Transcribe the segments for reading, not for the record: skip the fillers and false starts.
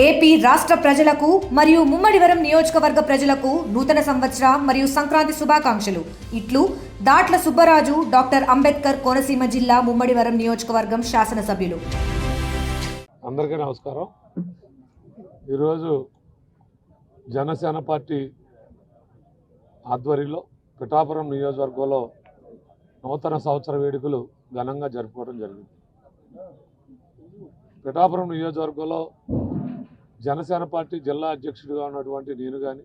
AP రాష్ట్ర ప్రజలకు మరియు ముమ్మడివరం నియోజకవర్గ ప్రజలకు నూతన సంవత్సర మరియు సంక్రాంతి శుభాకాంక్షలు. ఇట్లు దాట్ల సుబ్బరాజు, డాక్టర్ అంబేద్కర్ కోనసీమ జిల్లా ముమ్మడివరం నియోజకవర్గం శాసనసభ్యులు. అందరికీ నమస్కారం. ఈరోజు జనసేన పార్టీ ఆధ్వర్యంలో పిఠాపురం నియోజకవర్గంలో నూతన సంవత్సర వేడుకలు ఘనంగా జరుపుకోవడం జరిగింది. పిఠాపురం నియోజకవర్గంలో జనసేన పార్టీ జిల్లా అధ్యక్షుడిగా ఉన్నటువంటి నేను కానీ,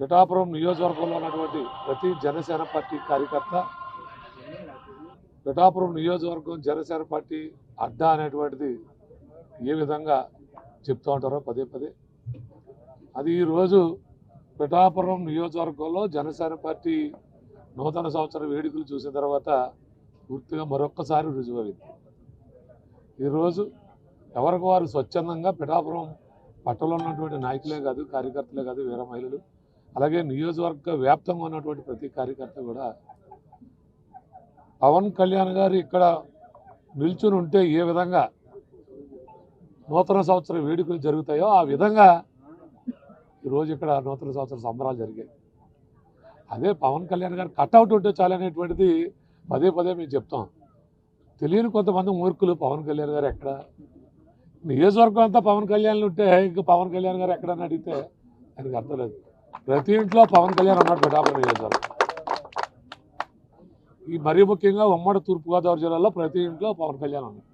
పిఠాపురం నియోజకవర్గంలో ఉన్నటువంటి ప్రతి జనసేన పార్టీ కార్యకర్త, పిఠాపురం నియోజకవర్గం జనసేన పార్టీ అడ్డా అనేటువంటిది ఏ విధంగా చెప్తూ ఉంటారో పదే పదే, అది ఈరోజు పిఠాపురం నియోజకవర్గంలో జనసేన పార్టీ నూతన సంవత్సర వేడుకలు చూసిన తర్వాత పూర్తిగా మరొక్కసారి రుజువైంది. ఈరోజు ఎవరికి వారు స్వచ్ఛందంగా పిఠాపురం పట్టణంలో ఉన్నటువంటి నాయకులే కాదు, కార్యకర్తలే కాదు, వీర మహిళలు, అలాగే నియోజకవర్గ వ్యాప్తంగా ఉన్నటువంటి ప్రతి కార్యకర్త కూడా పవన్ కళ్యాణ్ గారు ఇక్కడ నిల్చుని ఉంటే ఏ విధంగా నూతన సంవత్సర వేడుకలు జరుగుతాయో ఆ విధంగా ఈరోజు ఇక్కడ నూతన సంవత్సర సంబరాలు జరిగాయి. అదే పవన్ కళ్యాణ్ గారు కట్అవుట్ ఉంటే చాలనేటువంటిది పదే పదే మేము చెప్తాం. తెలియని కొంతమంది మూర్ఖులు పవన్ కళ్యాణ్ గారు ఎక్కడ, నియోజకవర్గం అంతా పవన్ కళ్యాణ్ ఉంటే ఇంకా పవన్ కళ్యాణ్ గారు ఎక్కడని అడిగితే ఆయనకు అర్థం లేదు. ప్రతి ఇంట్లో పవన్ కళ్యాణ్ ఉన్నాడు పిఠాపురం నియోజకవర్గం. ఈ మరీ ముఖ్యంగా ఉమ్మడి తూర్పుగోదావరి జిల్లాలో ప్రతి ఇంట్లో పవన్ కళ్యాణ్ ఉన్నాడు.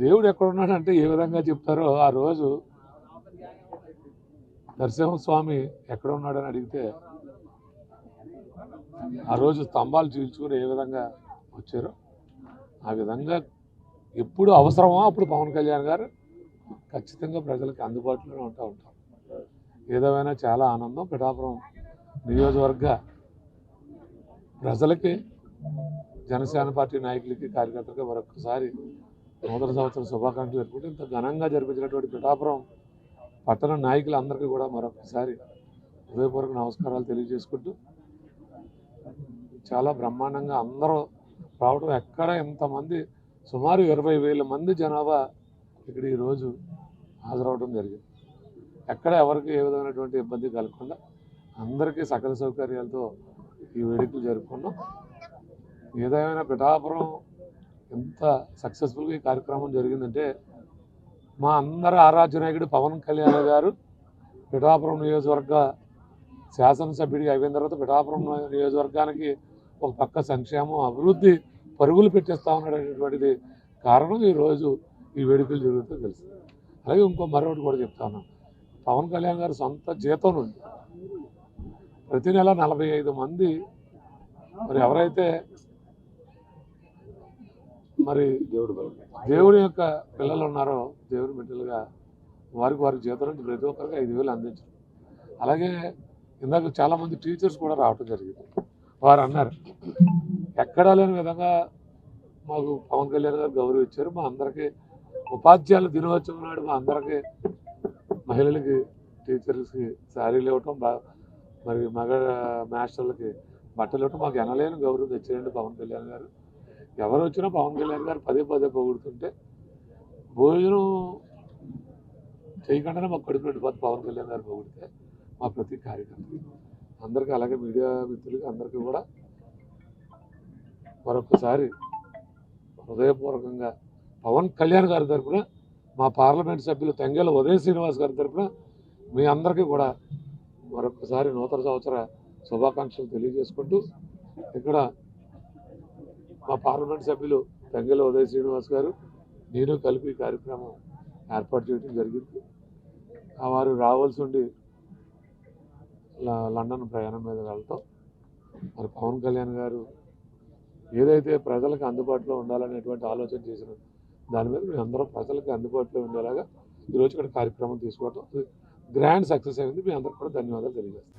దేవుడు ఎక్కడున్నాడంటే ఏ విధంగా చెప్తారో, ఆ రోజు నరసింహస్వామి ఎక్కడ ఉన్నాడని అడిగితే ఆ రోజు స్తంభాలు చీల్చుకుని ఏ విధంగా వచ్చారో ఆ విధంగా ఎప్పుడు అవసరమో అప్పుడు పవన్ కళ్యాణ్ గారు ఖచ్చితంగా ప్రజలకు అందుబాటులోనే ఉంటారు. ఏదేమైనా చాలా ఆనందం. పిఠాపురం నియోజకవర్గ ప్రజలకి, జనసేన పార్టీ నాయకులకి, కార్యకర్తలకి మరొకసారి నూతన సంవత్సరం శుభాకాంక్షలు జరుపుకుంటే, ఇంత ఘనంగా జరిపించినటువంటి పిఠాపురం పట్టణ నాయకులందరికీ కూడా మరొకసారి హృదయపూర్వక నమస్కారాలు తెలియజేసుకుంటూ, చాలా బ్రహ్మాండంగా అందరూ రావడం, ఎక్కడ ఎంతమంది సుమారు 20,000 మంది జనాభా ఇక్కడ ఈరోజు హాజరవడం జరిగింది. ఎక్కడ ఎవరికి ఏ విధమైనటువంటి ఇబ్బంది కలగకుండా అందరికీ సకల సౌకర్యాలతో ఈ వేడుకలు జరుపుకున్నాం. ఏదైనా పిఠాపురం ఎంత సక్సెస్ఫుల్గా ఈ కార్యక్రమం జరిగిందంటే, మా అందరి ఆరాధ్య నాయకుడు పవన్ కళ్యాణ్ గారు పిఠాపురం నియోజకవర్గ శాసనసభ్యుడిగా అయిపోయిన తర్వాత పిఠాపురం నియోజకవర్గానికి ఒక పక్క సంక్షేమం, అభివృద్ధి పరుగులు పెట్టేస్తా ఉన్నాడనేటువంటిది కారణం ఈరోజు ఈ వేడుకలు జరుగుతూ తెలుసు. అలాగే మరొకటి కూడా చెప్తా ఉన్నాను. పవన్ కళ్యాణ్ గారు సొంత జీతం నుండి ప్రతి నెల 45 మంది మరి ఎవరైతే మరి దేవుడి యొక్క పిల్లలు ఉన్నారో, దేవుడి బిడ్డలుగా వారి జీతం నుంచి ప్రతి ఒక్కరికి 5,000 అందించారు. అలాగే ఇందాక చాలామంది టీచర్స్ కూడా రావటం జరిగింది. వారు అన్నారు, ఎక్కడా లేని విధంగా మాకు పవన్ కళ్యాణ్ గారు గౌరవం ఇచ్చారు. మా అందరికీ ఉపాధ్యాయుల దినోత్సవం నాడు మా అందరికీ మహిళలకి, టీచర్స్కి శారీలు ఇవ్వటం, మరి మగ మాస్టర్లకి బట్టలు ఇవ్వటం మాకు ఎనలేని గౌరవం తెచ్చారండి పవన్ కళ్యాణ్ గారు. ఎవరు వచ్చినా పవన్ కళ్యాణ్ గారు పదే పదే పొగుడుతుంటే, భోజనం చేయకుండానే మాకు కడుపు నిండిపోతుంది పవన్ కళ్యాణ్ గారు పొగిడితే మా ప్రతి కార్యకర్తకి, అందరికీ, అలాగే మీడియా మిత్రులకి అందరికీ కూడా మరొకసారి హృదయపూర్వకంగా పవన్ కళ్యాణ్ గారి తరఫున, మా పార్లమెంట్ సభ్యులు తెంగెల ఉదయ శ్రీనివాస్ గారి తరఫున మీ అందరికీ కూడా మరొకసారి నూతన సంవత్సర శుభాకాంక్షలు తెలియజేసుకుంటూ, ఇక్కడ మా పార్లమెంట్ సభ్యులు తెంగెల ఉదయ శ్రీనివాస్ గారు, నేను కలిపి కార్యక్రమం ఏర్పాటు చేయడం జరిగింది. వారు రావాల్సి ఉండి లండన్ ప్రయాణం మీద వెళ్తాం. మరి పవన్ కళ్యాణ్ గారు ఏదైతే ప్రజలకు అందుబాటులో ఉండాలనేటువంటి ఆలోచన చేసిన దాని మీద మేము అందరం ప్రజలకు అందుబాటులో ఉండేలాగా ఈరోజు ఇక్కడ కార్యక్రమం తీసుకోవడం గ్రాండ్ సక్సెస్ అయింది. మీ అందరికీ కూడా ధన్యవాదాలు తెలియజేస్తాం.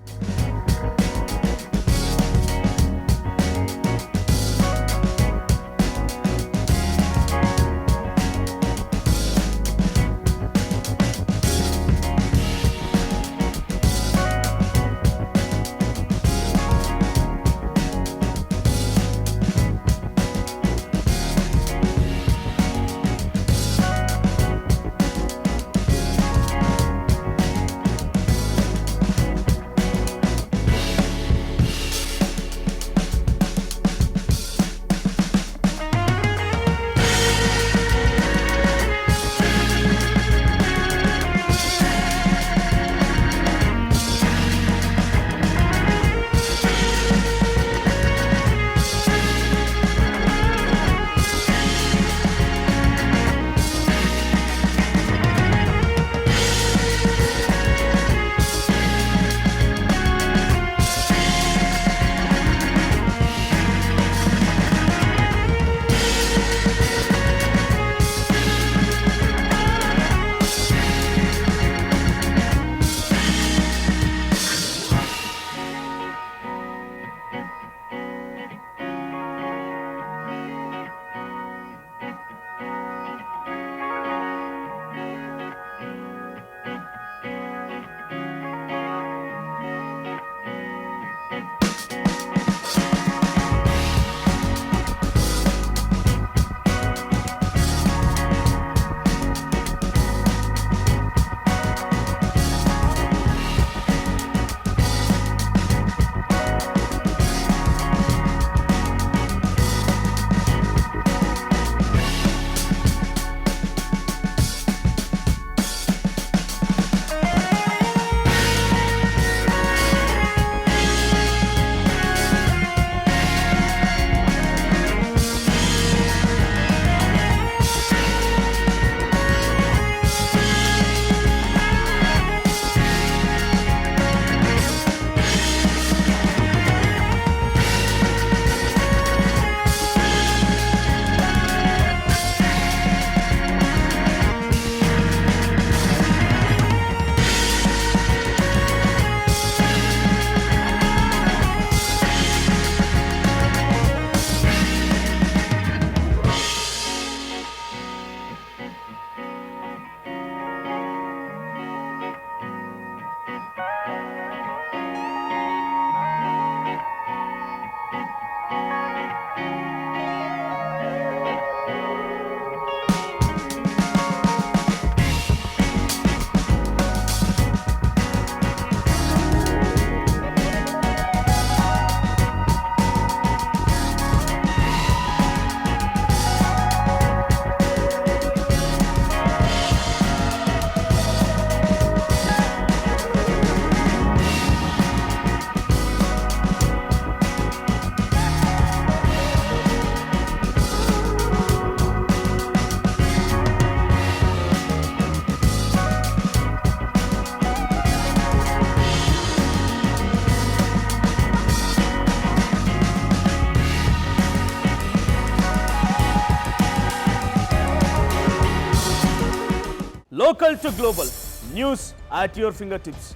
Local to global news at your fingertips.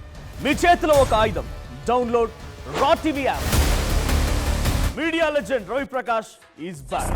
మీ చేతిలో ఒక ఆయుధం. Download R TV app. Media legend Ravi Prakash is back.